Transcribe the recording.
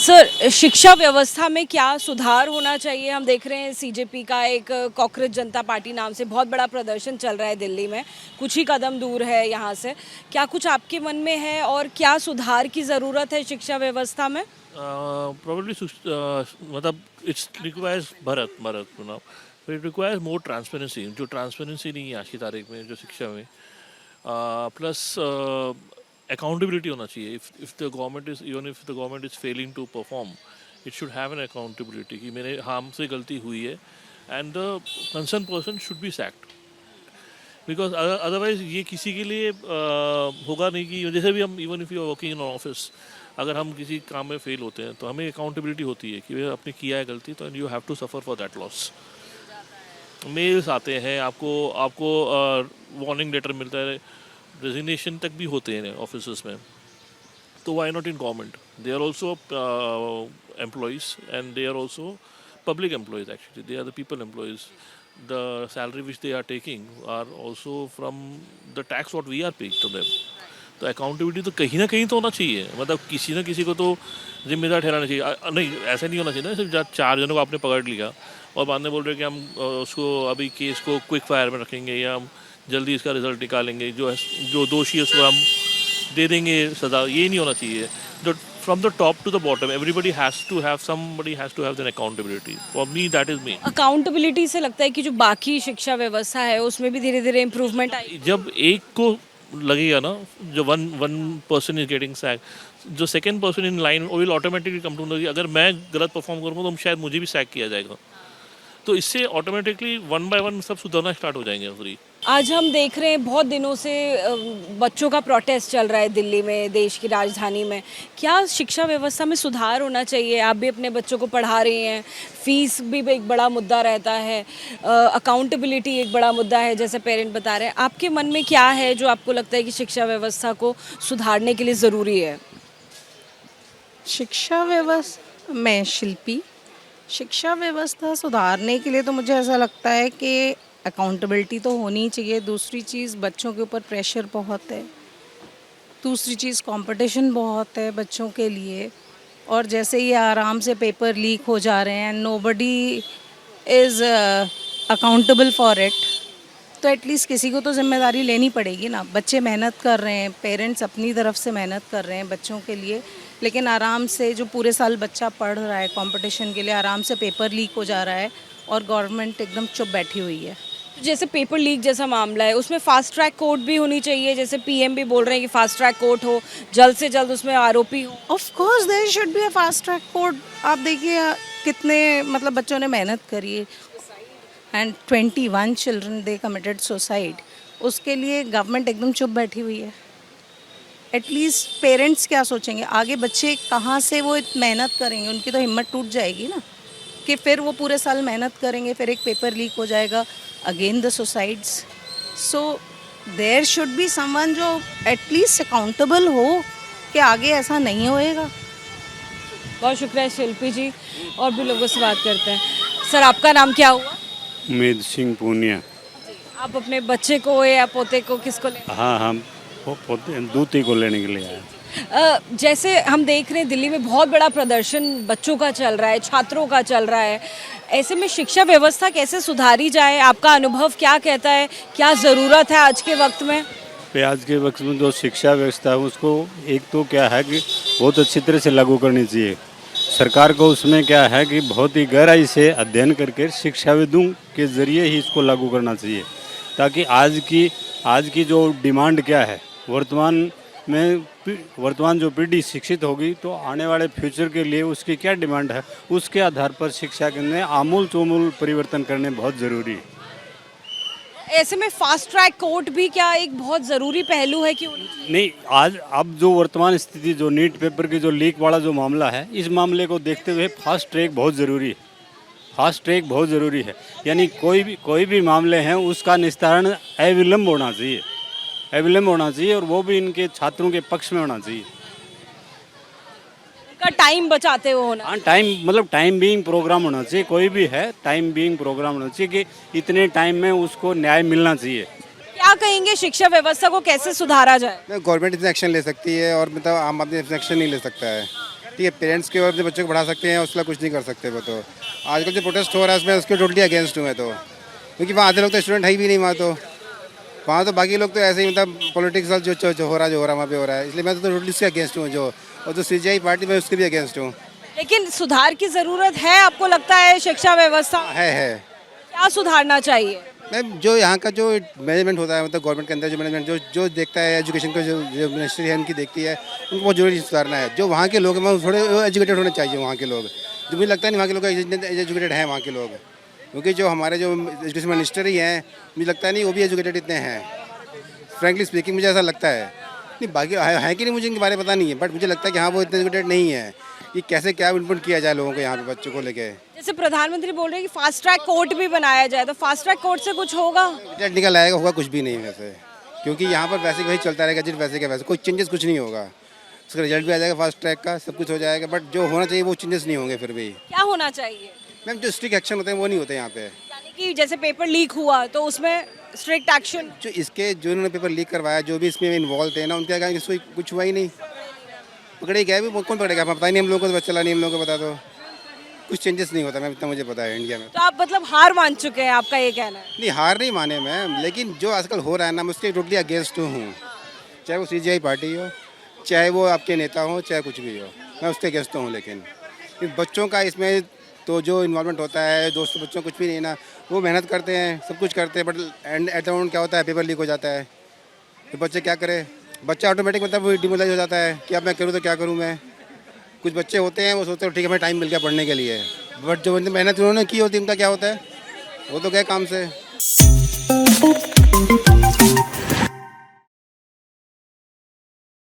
Sir, शिक्षा व्यवस्था में क्या सुधार होना चाहिए? हम देख रहे हैं सीजेपी का एक कॉकरोच जनता पार्टी नाम से बहुत बड़ा प्रदर्शन चल रहा है दिल्ली में, कुछ ही कदम दूर है यहाँ से। क्या कुछ आपके मन में है और क्या सुधार की ज़रूरत है शिक्षा व्यवस्था में? Probably मतलब it's requires Bharat it requires more transparency, जो ट्रांसपेरेंसी नहीं है आज की तारीख में जो शिक्षा में। प्लस अकाउंटेबिलिटी होना चाहिए। If the government is even if the government is failing to perform, it should have an accountability कि मेरे हमसे गलती हुई है and the concern person should be sacked. Because otherwise ये किसी के लिए होगा नहीं कि जैसे भी हम even if you are working in office, अगर हम किसी काम में फेल होते हैं तो हमें अकाउंटेबिलिटी होती है कि भाई आपने किया है गलती तो you have to suffer for that loss. Mails आते हैं आपको आपको वार्निंग लेटर मिलता है, रेजिग्नेशन तक भी होते हैं ऑफिस में। तो why not in government? They are also employees and they are also public employees. Actually they are the people employees. The salary which they are taking are also from the tax what we are paying to them. तो accountability तो कहीं ना कहीं तो होना चाहिए, मतलब किसी ना किसी को तो जिम्मेदार ठहराना चाहिए। नहीं, ऐसा नहीं होना चाहिए ना सिर्फ 4 जनों को आपने पकड़ लिया और बाद में बोल रहे कि हम उसको अभी केस को क्विक फायर में रखेंगे या हम जल्दी इसका रिजल्ट निकालेंगे, जो दोषी है उसको हम दे देंगे सजा। ये नहीं होना चाहिए। जो from the top to the bottom, everybody has to have an accountability. For me that is me. Accountability से लगता है कि जो बाकी शिक्षा व्यवस्था है उसमें भी धीरे धीरे इम्प्रूवमेंट आई। जब एक को लगेगा ना, जो one person is getting sack, जो second person in line will automatically come to know कि अगर मैं गलत परफॉर्म करूँगा तो शायद मुझे भी सैक किया जाएगा। तो इससे ऑटोमेटिकली वन बाय वन सब सुधरना स्टार्ट हो जाएंगे फ्री। आज हम देख रहे हैं बहुत दिनों से बच्चों का प्रोटेस्ट चल रहा है दिल्ली में, देश की राजधानी में। क्या शिक्षा व्यवस्था में सुधार होना चाहिए? आप भी अपने बच्चों को पढ़ा रही हैं, फीस भी एक बड़ा मुद्दा रहता है, अकाउंटेबिलिटी एक बड़ा मुद्दा है जैसे पेरेंट बता रहे हैं। आपके मन में क्या है जो आपको लगता है कि शिक्षा व्यवस्था को सुधारने के लिए ज़रूरी है? शिक्षा व्यवस्था में शिल्पी शिक्षा व्यवस्था सुधारने के लिए तो मुझे ऐसा लगता है कि अकाउंटेबिलिटी तो होनी चाहिए। दूसरी चीज़, बच्चों के ऊपर प्रेशर बहुत है। दूसरी चीज़, कंपटीशन बहुत है बच्चों के लिए। और जैसे ये आराम से पेपर लीक हो जा रहे हैं, nobody is accountable for it, तो एटलीस्ट किसी को तो जिम्मेदारी लेनी पड़ेगी ना। बच्चे मेहनत कर रहे हैं, पेरेंट्स अपनी तरफ से मेहनत कर रहे हैं बच्चों के लिए, लेकिन आराम से जो पूरे साल बच्चा पढ़ रहा है कंपटीशन के लिए, आराम से पेपर लीक हो जा रहा है और गवर्नमेंट एकदम चुप बैठी हुई है। जैसे पेपर लीक जैसा मामला है, उसमें फास्ट ट्रैक कोर्ट भी होनी चाहिए, जैसे पीएम भी बोल रहे हैं कि फास्ट ट्रैक कोर्ट हो, जल्द से जल्द उसमें आरोपी हो। Of course there should be a fast track court. आप देखिए कितने मतलब बच्चों ने मेहनत करी है and 21 children they committed suicide. उसके लिए गवर्नमेंट एकदम चुप बैठी हुई है। एटलीस्ट पेरेंट्स क्या सोचेंगे आगे? बच्चे कहाँ से वो मेहनत करेंगे? उनकी तो हिम्मत टूट जाएगी ना कि फिर वो पूरे साल मेहनत करेंगे, फिर एक पेपर लीक हो जाएगा, again the suicides. So there should be someone जो एटलीस्ट अकाउंटेबल हो कि आगे ऐसा नहीं होएगा। बहुत शुक्रिया शिल्पी जी। और भी लोगों से बात करते हैं। सर, आपका नाम क्या हुआ? उमेद सिंह पूनिया। आप अपने बच्चे को या पोते को किसको ले? हाँ, हम पोते दूती को लेने के लिए आए। जैसे हम देख रहे हैं दिल्ली में बहुत बड़ा प्रदर्शन बच्चों का चल रहा है, छात्रों का चल रहा है। ऐसे में शिक्षा व्यवस्था कैसे सुधारी जाए? आपका अनुभव क्या कहता है? क्या ज़रूरत है आज के वक्त में? आज के वक्त में जो शिक्षा व्यवस्था है उसको एक तो क्या है कि बहुत अच्छी तरह से लागू करनी चाहिए। सरकार को उसमें क्या है कि बहुत ही गहराई से अध्ययन करके शिक्षाविदों के ज़रिए ही इसको लागू करना चाहिए, ताकि आज की जो डिमांड क्या है, वर्तमान जो पीढ़ी शिक्षित होगी तो आने वाले फ्यूचर के लिए उसकी क्या डिमांड है, उसके आधार पर शिक्षा के अंदर आमूल चूमूल परिवर्तन करने बहुत ज़रूरी है। ऐसे में फास्ट ट्रैक कोर्ट भी क्या एक बहुत ज़रूरी पहलू है कि नहीं, आज अब जो वर्तमान स्थिति, जो नीट पेपर की जो लीक वाला जो मामला है, इस मामले को देखते हुए फास्ट ट्रैक बहुत ज़रूरी है। फास्ट ट्रैक बहुत ज़रूरी है, यानी कोई भी मामले हैं उसका निस्तारण अविलंब होना चाहिए और वो भी इनके छात्रों के पक्ष में होना चाहिए। का टाइम बचाते हो होना। हाँ, टाइम बीइंग प्रोग्राम होना चाहिए। कोई भी है टाइम बीइंग प्रोग्राम होना चाहिए कि इतने टाइम में उसको न्याय मिलना चाहिए। क्या कहेंगे शिक्षा व्यवस्था को कैसे सुधारा जाए? गवर्नमेंट इसमें एक्शन ले सकती है और मतलब आम आदमी इसमें एक्शन नहीं ले सकता है। ठीक है, पेरेंट्स के और अपने बच्चों को पढ़ा सकते हैं, उसका कुछ नहीं कर सकते वो तो। आजकल जो प्रोटेस्ट हो रहा है उसमें उसके टोटली अगेंस्ट हूँ मैं तो, क्योंकि वहाँ आधे लोग तो स्टूडेंट है ही भी नहीं वहाँ तो बाकी लोग तो ऐसे ही मतलब पॉलिटिक्स जो हो रहा है वहाँ पे हो रहा है, इसलिए मैं तो टोटली उसके अगेंस्ट हूँ जो, और जो CGI पार्टी में उसके भी अगेंस्ट हूँ। लेकिन सुधार की ज़रूरत है आपको लगता है शिक्षा व्यवस्था? है। क्या सुधारना चाहिए? मैम जो यहाँ का जो मैनेजमेंट होता है, मतलब गवर्नमेंट के अंदर जो मैनेजमेंट जो देखता है एजुकेशन को, जो मिनिस्ट्री है उनकी देखती है, उनको बहुत जरूरी सुधारना है। जो वहाँ के लोग हैं वो थोड़े एजुकेटेड होने चाहिए वहाँ के लोग, जो मुझे लगता है नहीं वहाँ के लोग एजुकेटेड हैं वहाँ के लोग, क्योंकि जो हमारे जो एजुकेशन मिनिस्टर ही हैं मुझे लगता है नहीं वो भी एजुकेटेड इतने हैं, फ्रेंकली स्पीकिंग मुझे ऐसा लगता है। नहीं बाकी है कि नहीं मुझे इनके बारे में पता नहीं है, बट मुझे लगता है कि हाँ वो इतने एजुकेटेड नहीं है कि कैसे क्या इनपुट किया जाए लोगों को यहाँ पे बच्चों को लेके। जैसे प्रधानमंत्री बोल रहे हैं कि फास्ट ट्रैक कोर्ट भी बनाया जाए, तो फास्ट ट्रैक कोर्ट से कुछ होगा? रिजल्ट निकल आएगा, होगा कुछ भी नहीं वैसे, क्योंकि यहाँ पर वैसे वही चलता रहेगा जिस वैसे का वैसे, कोई चेंजेस कुछ नहीं होगा। उसका रिजल्ट भी आ जाएगा फास्ट ट्रैक का, सब कुछ हो जाएगा, बट जो होना चाहिए वो चेंजेस नहीं होंगे फिर भी। क्या होना चाहिए? मैम जो स्ट्रिक्ट एक्शन होते हैं वो नहीं होते यहाँ पे। यानी कि जैसे पेपर लीक हुआ तो उसमें स्ट्रिक्ट एक्शन? जो इसके जो इन्होंने पेपर लीक करवाया, जो भी इसमें इन्वॉल्व थे ना, उनके आगे कुछ हुआ ही नहीं, पकड़े गए भी, कौन पकड़ेगा पता ही नहीं हम लोगों को, तो चला नहीं हम लोगों को पता, तो कुछ चेंजेस नहीं होता मैम, इतना मुझे पता है इंडिया में। तो आप मतलब हार मान चुके हैं, आपका ये कहना है? नहीं हार नहीं माने मैम, लेकिन जो आजकल हो रहा है ना मैं उसके टोटली अगेंस्ट हूँ, चाहे वो CGI पार्टी हो, चाहे वो आपके नेता हो, चाहे कुछ भी हो, मैं उसके अगेंस्ट हूँ। लेकिन बच्चों का इसमें तो जो इन्वॉल्वमेंट होता है, दोस्तों बच्चों कुछ भी नहीं ना, वो मेहनत करते हैं, सब कुछ करते हैं, बट एट द मोमेंट क्या होता है, पेपर लीक हो जाता है, तो बच्चे क्या करें, बच्चा ऑटोमेटिक मतलब वो डिमोलाइज हो जाता है कि अब मैं करूँ तो क्या करूँ मैं। कुछ बच्चे होते हैं वो सोचते हैं ठीक है हमें टाइम मिल गया पढ़ने के लिए, बट जो मेहनत उन्होंने की होती है उनका क्या होता है, वो तो गए काम से।